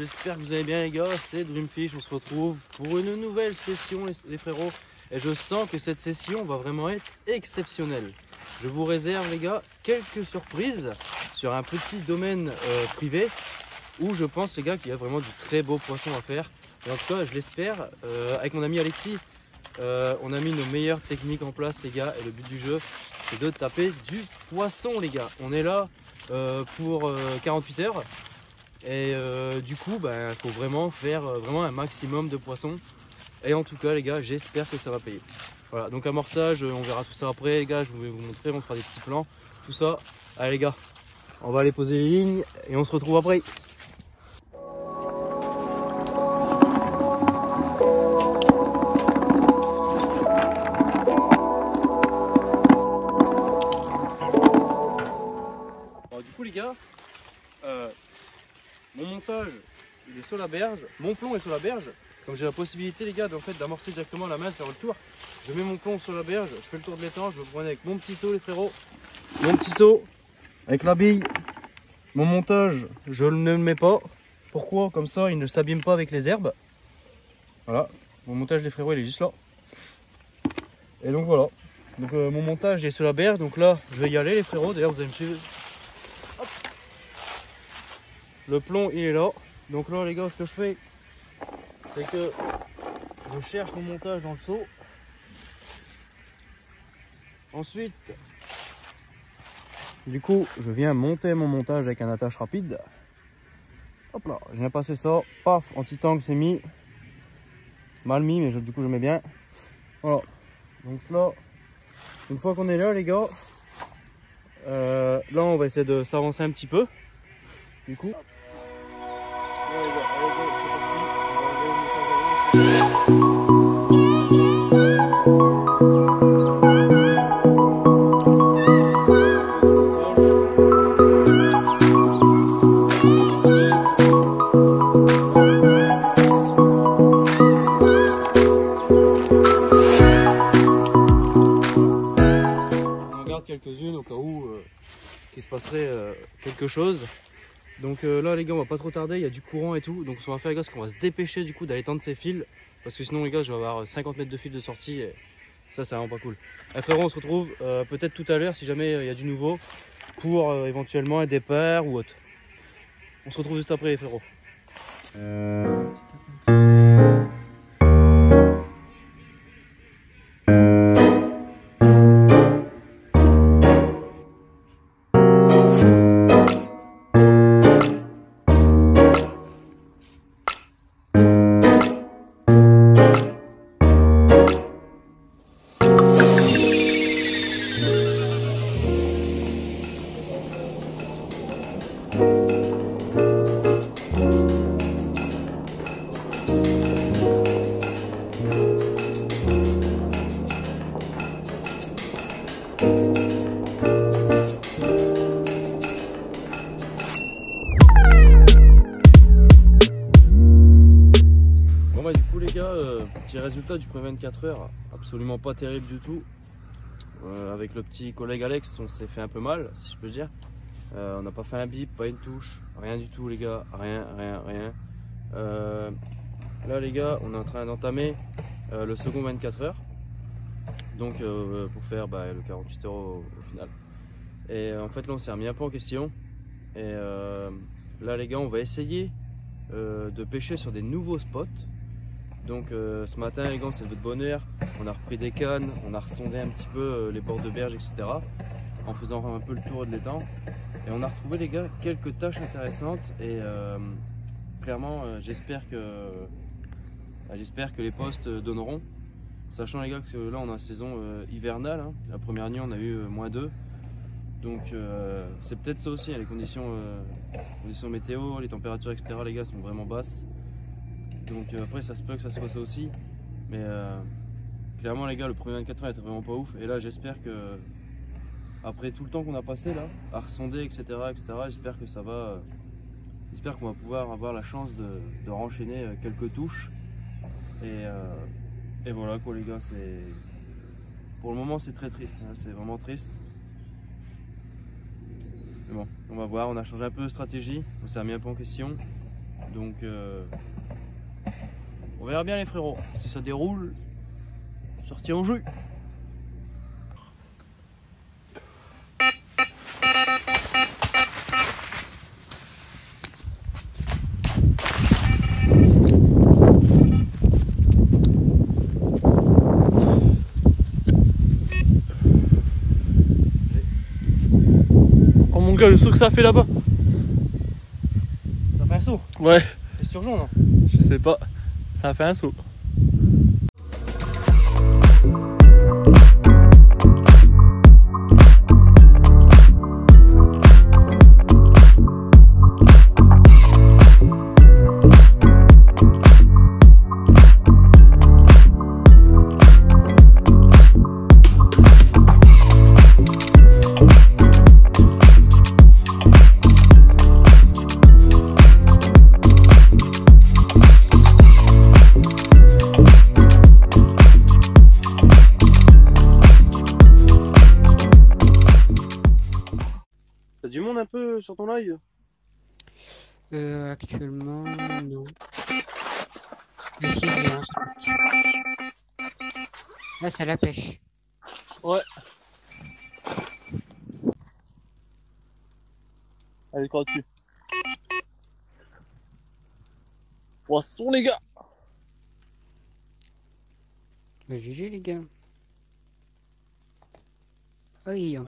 j'espère que vous allez bien les gars, c'est Dreamfish, on se retrouve pour une nouvelle session les frérots. Et je sens que cette session va vraiment être exceptionnelle. Je vous réserve les gars quelques surprises sur un petit domaine privé où je pense les gars qu'il y a vraiment du très beau poisson à faire. Et en tout cas je l'espère, avec mon ami Alexis, on a mis nos meilleures techniques en place les gars. Et le but du jeu c'est de taper du poisson les gars. On est là pour 48 heures. Et du coup, il faut vraiment faire un maximum de poissons. Et en tout cas, les gars, j'espère que ça va payer. Voilà, donc amorçage, on verra tout ça après, les gars. Je vais vous montrer, on fera des petits plans, tout ça. Allez, les gars, on va aller poser les lignes et on se retrouve après. Alors, du coup, les gars, mon montage il est sur la berge, mon plomb est sur la berge. Comme j'ai la possibilité les gars d'amorcer directement la main, de faire le tour, je mets mon plomb sur la berge, je fais le tour de l'étang, je me promène avec mon petit seau les frérots. Mon petit seau avec la bille. Mon montage je ne le mets pas. Pourquoi? Comme ça il ne s'abîme pas avec les herbes. Voilà, mon montage les frérots il est juste là. Et donc voilà, donc mon montage est sur la berge, donc là je vais y aller les frérots, d'ailleurs vous allez me suivre. Hop. Le plomb il est là, donc là les gars ce que je fais c'est que je cherche mon montage dans le seau. Ensuite, du coup, je viens monter mon montage avec un attache rapide. Hop là, je viens passer ça. Paf, anti-tank c'est mis. Mal mis, mais du coup je mets bien. Voilà. Donc là, une fois qu'on est là les gars, là on va essayer de s'avancer un petit peu. Du coup. Là, les gars, allez, go, c'est parti. On va enlever le montage avant. Quelques-unes au cas où qu'il se passerait quelque chose. Donc là les gars on va pas trop tarder, il y a du courant et tout, donc ce qu'on va faire les gars c'est qu'on va se dépêcher du coup d'aller tendre ces fils, parce que sinon les gars je vais avoir 50 mètres de fil de sortie et ça c'est vraiment pas cool. Allez frérot, on se retrouve peut-être tout à l'heure si jamais il y a du nouveau pour éventuellement un départ ou autre. On se retrouve juste après les frérots. Petit résultat du premier 24 heures, absolument pas terrible du tout. Avec le petit collègue Alex, on s'est fait un peu mal, si je peux dire. On n'a pas fait un bip, pas une touche, rien du tout les gars, rien. Là les gars, on est en train d'entamer le second 24 heures. Donc pour faire le 48 heures au final. Et en fait là on s'est remis un peu en question. Et là les gars, on va essayer de pêcher sur des nouveaux spots. Donc ce matin les gars c'est de votre bonheur, on a repris des cannes, on a ressondé un petit peu les bords de berge etc. En faisant un peu le tour de l'étang. Et on a retrouvé les gars quelques tâches intéressantes et clairement j'espère que les postes donneront. Sachant les gars que là on a saison hivernale, hein. La première nuit on a eu -2. Donc c'est peut-être ça aussi, hein, les conditions météo, les températures etc. les gars sont vraiment basses. Donc après ça se peut que ça soit ça aussi, mais clairement les gars le premier 24 heures était vraiment pas ouf. Et là j'espère que après tout le temps qu'on a passé là à ressonder etc, j'espère que ça va, j'espère qu'on va pouvoir avoir la chance de renchaîner quelques touches. Et voilà quoi les gars, c'est pour le moment c'est très triste, hein, c'est vraiment triste. Mais bon, on va voir, on a changé un peu de stratégie, on s'est remis un peu en question. Donc on verra bien les frérots. Si ça déroule, sortir au jus. Oh mon gars, le saut que ça a fait là-bas. Ça fait un saut. Ouais. C'est urgent, non? Je sais pas. Ça a fait un saut. T'as du monde un peu sur ton live? Actuellement, non. Mais si, j'ai un. Là, c'est la pêche. Ouais. Allez, crois dessus. Poisson, les gars. Bah, GG, les gars. Oui.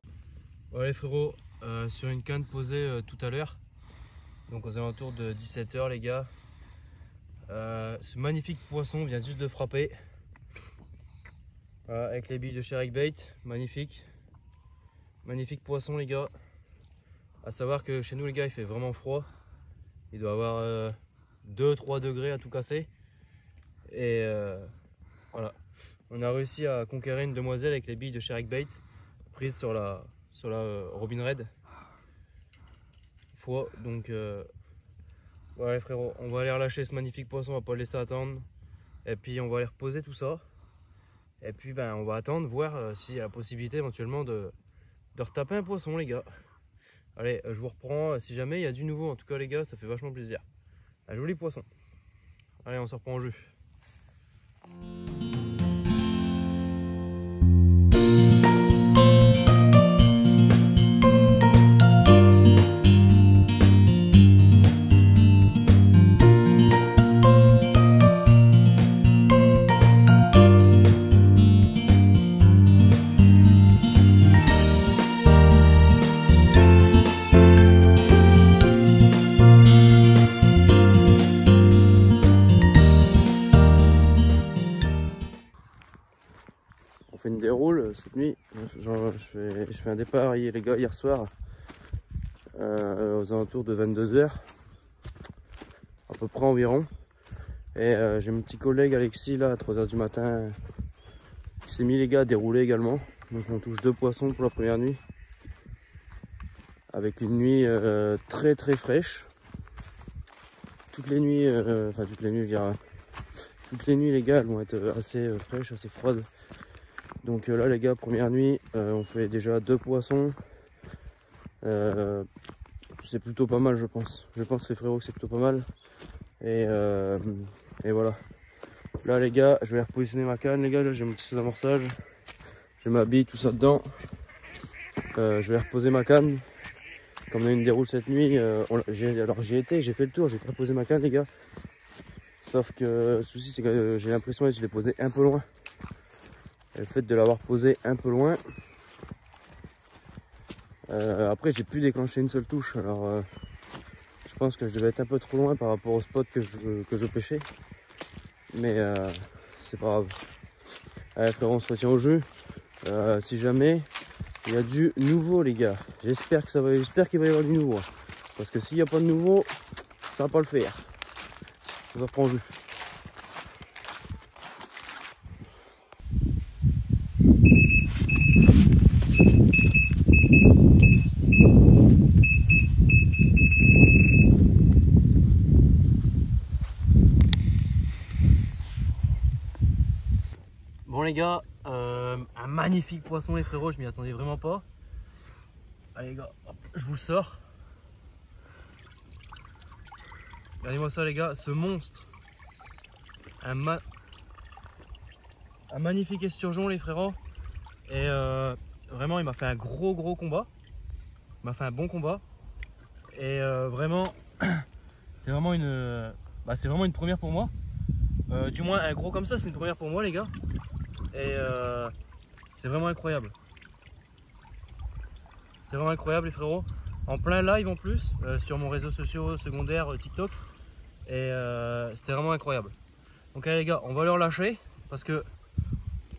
Ouais les frérots, sur une canne posée tout à l'heure, donc aux alentours de 17 h les gars, ce magnifique poisson vient juste de frapper, voilà, avec les billes de Sharkbait, magnifique poisson les gars. À savoir que chez nous les gars il fait vraiment froid, il doit avoir 2-3 degrés à tout casser, et voilà, on a réussi à conquérir une demoiselle avec les billes de Sharkbait prise sur la Robin Red fois. Donc ouais frérot, on va aller relâcher ce magnifique poisson, on va pas le laisser attendre, et puis on va aller reposer tout ça, et puis ben on va attendre voir s'il y a la possibilité éventuellement de retaper un poisson les gars. Allez, je vous reprends si jamais il y a du nouveau, en tout cas les gars ça fait vachement plaisir. Un joli poisson. Allez, on se reprend en jeu. On fait une déroule cette nuit. Genre, je fais un départ les gars hier soir aux alentours de 22 h à peu près environ, et j'ai mon petit collègue Alexis là à 3 h du matin qui s'est mis les gars à dérouler également. Donc on touche 2 poissons pour la première nuit avec une nuit très fraîche. Toutes les nuits, enfin toutes les nuits je dirais, toutes les nuits les gars elles vont être assez fraîches, assez froides. Donc là les gars, première nuit, on fait déjà 2 poissons. C'est plutôt pas mal je pense. Je pense les frérots que c'est plutôt pas mal. Et voilà. Là les gars, je vais repositionner ma canne les gars, là j'ai mon petit amorçage. J'ai ma bille, tout ça dedans. Je vais reposer ma canne. Comme on a une déroule cette nuit, j'y étais, j'ai fait le tour, j'ai reposé ma canne les gars. Sauf que le souci c'est que j'ai l'impression que je l'ai posé un peu loin. Et le fait de l'avoir posé un peu loin, après j'ai pu déclencher une seule touche, alors je pense que je devais être un peu trop loin par rapport au spot que je pêchais, mais c'est pas grave. Allez frérot, on se retient au jeu. Si jamais il y a du nouveau les gars, j'espère qu'il va y avoir du nouveau, parce que s'il n'y a pas de nouveau, ça va pas le faire. On va reprendre au jeu. Bon les gars, un magnifique poisson les frérots, je m'y attendais vraiment pas. Allez les gars, hop, je vous le sors. Regardez-moi ça les gars, ce monstre. Un magnifique esturgeon les frérots. Et vraiment il m'a fait un gros combat. Il m'a fait un bon combat. Et vraiment, c'est vraiment une première pour moi. Du moins un gros comme ça c'est une première pour moi les gars. Et c'est vraiment incroyable. C'est vraiment incroyable les frérots. En plein live en plus, sur mon réseau social secondaire TikTok. Et c'était vraiment incroyable. Donc allez les gars, on va le relâcher parce que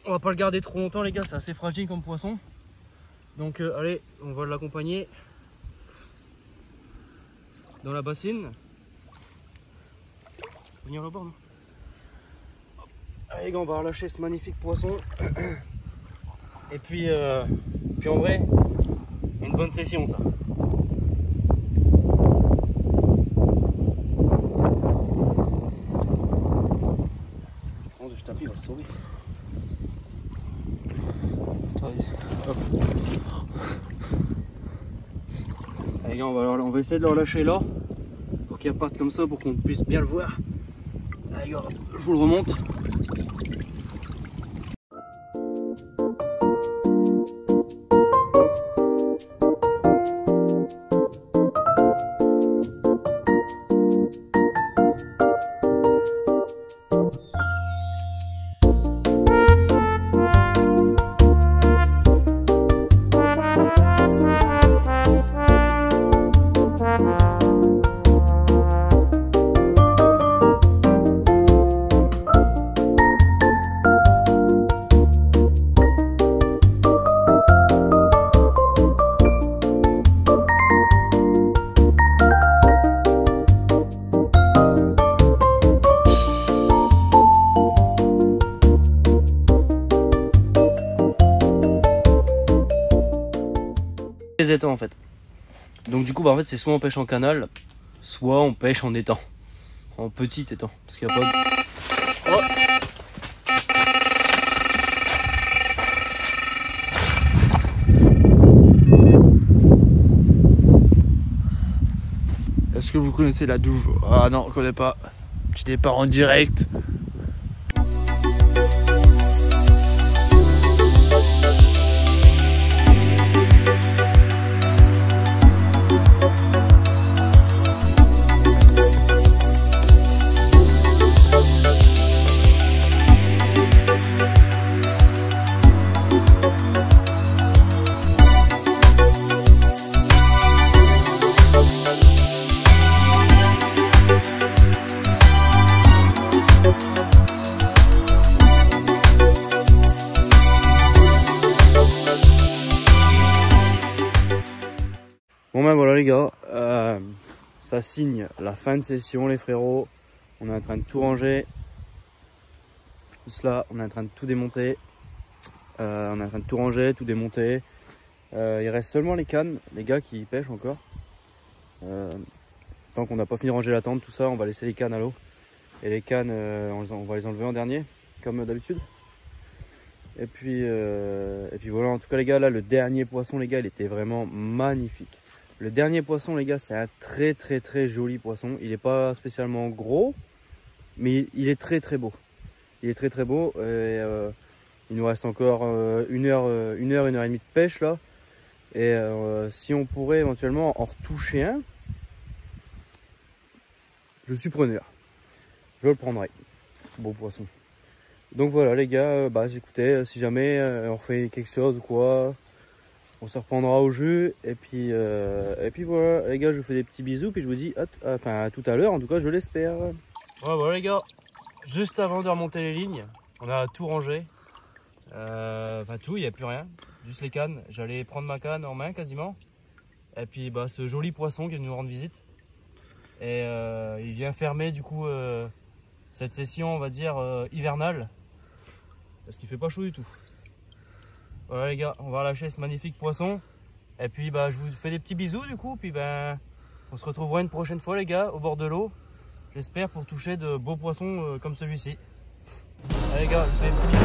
on va pas le garder trop longtemps les gars, c'est assez fragile comme poisson. Donc allez, on va l'accompagner dans la bassine. Venir au bord, non? Allez les gars, on va relâcher ce magnifique poisson. Et puis en vrai, une bonne session ça. Je tape, il va se sauver. Hop. Allez gars, on va essayer de le relâcher là pour qu'il reparte comme ça pour qu'on puisse bien le voir. Allez gars, je vous le remonte. Les étangs en fait. Donc du coup en fait c'est soit on pêche en canal, soit on pêche en étang, en petit étang, parce qu'il n'y a pas de... Oh. Est-ce que vous connaissez la douve? Ah non, je connais pas. Petit départ en direct. Bon ben voilà les gars, ça signe la fin de session les frérots. On est en train de tout ranger. Tout cela, on est en train de tout démonter. On est en train de tout ranger, tout démonter. Il reste seulement les cannes, les gars qui pêchent encore. Tant qu'on n'a pas fini de ranger la tente, tout ça, on va laisser les cannes à l'eau. Et les cannes, on va les enlever en dernier, comme d'habitude. Et puis voilà, en tout cas les gars, là le dernier poisson les gars, il était vraiment magnifique. Le dernier poisson les gars, c'est un très joli poisson. Il n'est pas spécialement gros, mais il est très beau. Il est très beau et il nous reste encore une heure et demie de pêche là. Et si on pourrait éventuellement en retoucher un, je suis preneur. Je le prendrai. Beau poisson. Donc voilà les gars, écoutez, si jamais on refait quelque chose ou quoi, on se reprendra au jeu. Et puis voilà les gars, je vous fais des petits bisous. Puis je vous dis à tout à l'heure, en tout cas je l'espère. Voilà les gars, juste avant de remonter les lignes, on a tout rangé. Tout, il n'y a plus rien, juste les cannes. J'allais prendre ma canne en main quasiment. Et puis ce joli poisson qui vient nous rendre visite. Et il vient fermer du coup cette session on va dire hivernale. Parce qu'il fait pas chaud du tout. Voilà les gars, on va relâcher ce magnifique poisson. Et puis je vous fais des petits bisous du coup. Puis on se retrouvera une prochaine fois les gars au bord de l'eau. J'espère pour toucher de beaux poissons comme celui-ci. Allez les gars, je vous fais des petits bisous.